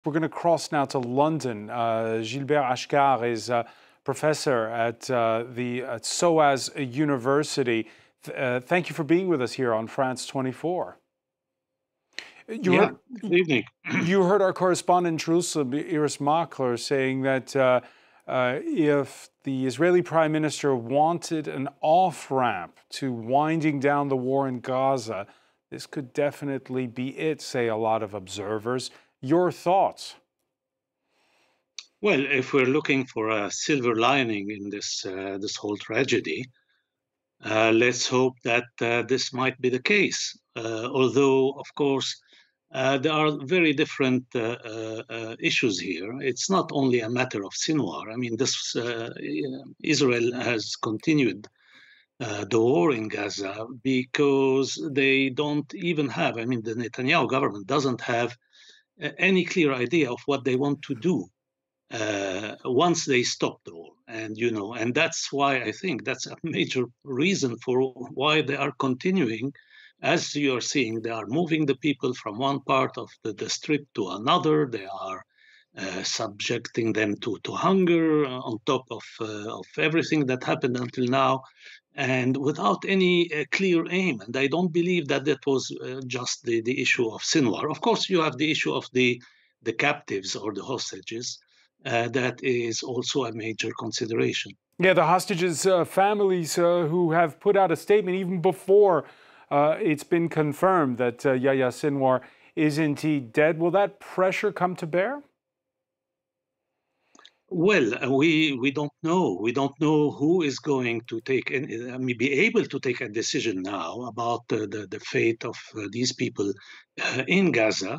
We're going to cross now to London. Gilbert Achcar is a professor at the SOAS University. Thank you for being with us here on France 24. Good evening. You heard our correspondent in Jerusalem, Iris Makler, saying that if the Israeli Prime Minister wanted an off-ramp to winding down the war in Gaza, this could definitely be it, say a lot of observers. Your thoughts? Well, if we're looking for a silver lining in this whole tragedy, let's hope that this might be the case. Although, of course, there are very different issues here. It's not only a matter of Sinwar. I mean, Israel has continued the war in Gaza because they don't even have, I mean, the Netanyahu government doesn't have any clear idea of what they want to do once they stop the war. And that's why I think that's a major reason for why they are continuing. As you are seeing, they are moving the people from one part of the strip to another. They are subjecting them to hunger on top of everything that happened until now, and without any clear aim. And I don't believe that was just the issue of Sinwar. Of course, you have the issue of the captives or the hostages. That is also a major consideration. Yeah, the hostages' families who have put out a statement even before it's been confirmed that Yahya Sinwar is indeed dead. Will that pressure come to bear? Well, we don't know. We don't know who is going to be able to take a decision now about the fate of these people in Gaza.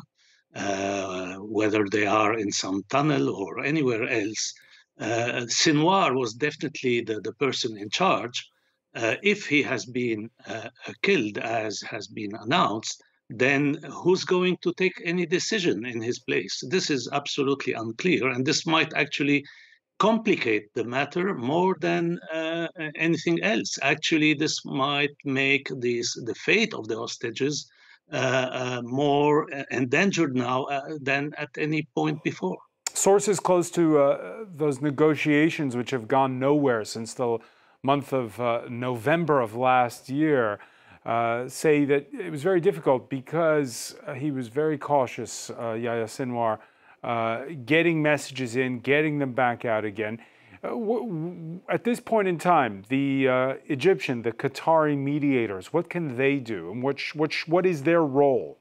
Whether they are in some tunnel or anywhere else. Sinwar was definitely the person in charge. If he has been killed, as has been announced, then who's going to take any decision in his place? This is absolutely unclear, and this might actually complicate the matter more than anything else. Actually, this might make the fate of the hostages more endangered now than at any point before. Sources close to those negotiations, which have gone nowhere since the month of November of last year, say that it was very difficult because he was very cautious, Yahya Sinwar, getting messages in, getting them back out again. At this point in time, the Egyptian, the Qatari mediators, what can they do, and what is their role?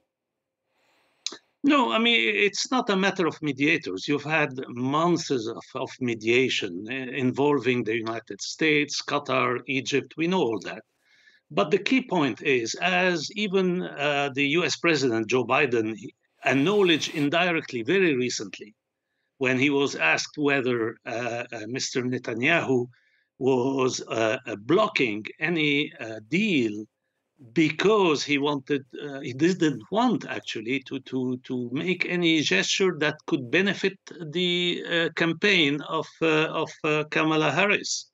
No, I mean, it's not a matter of mediators. You've had months of mediation involving the United States, Qatar, Egypt. We know all that. But the key point is, as even the US President Joe Biden acknowledged indirectly very recently, when he was asked whether Mr. Netanyahu was blocking any deal because he didn't want actually to make any gesture that could benefit the campaign of Kamala Harris.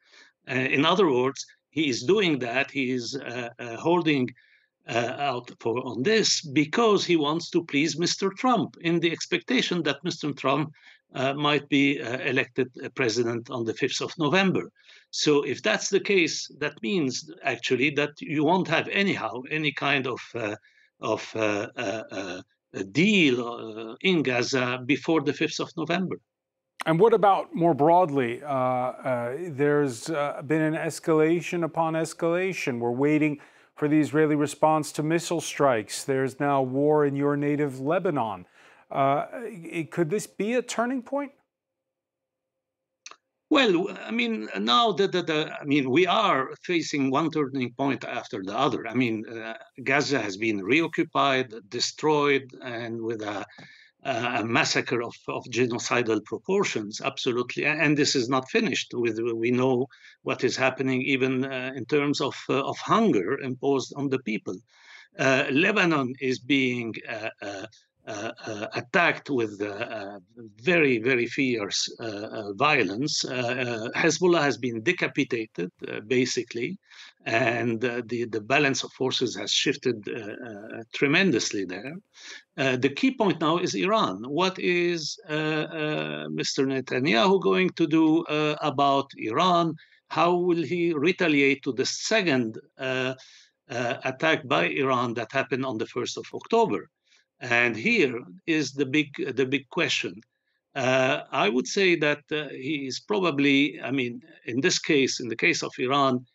In other words, he is doing that. He is holding out on this because he wants to please Mr. Trump in the expectation that Mr. Trump might be elected president on the 5th of November. So if that's the case, that means actually that you won't have anyhow any kind of a deal in Gaza before the 5th of November. And what about more broadly? There's been an escalation upon escalation. We're waiting for the Israeli response to missile strikes. There's now war in your native Lebanon. Could this be a turning point? Well, I mean, now we are facing one turning point after the other. I mean, Gaza has been reoccupied, destroyed, and with a massacre of genocidal proportions, absolutely. And this is not finished. We know what is happening even in terms of hunger imposed on the people. Lebanon is being attacked with very, very fierce violence. Hezbollah has been decapitated, basically, and the balance of forces has shifted tremendously there. The key point now is Iran. What is Mr. Netanyahu going to do about Iran? How will he retaliate to the second attack by Iran that happened on the 1st of October? And here is the big question. I would say that he is probably, I mean, in this case, in the case of Iran,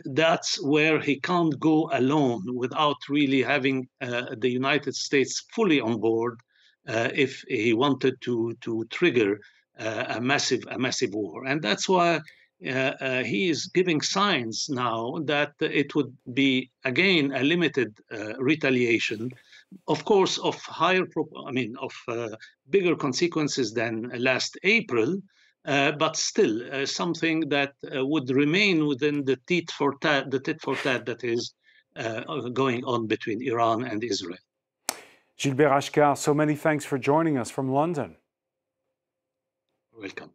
that's where he can't go alone without really having the United States fully on board if he wanted to trigger a massive war. And that's why he is giving signs now that it would be again a limited retaliation, of course, of bigger consequences than last April, but still something that would remain within the tit for tat that is going on between Iran and Israel. Gilbert Achcar, so many thanks for joining us from London. Welcome.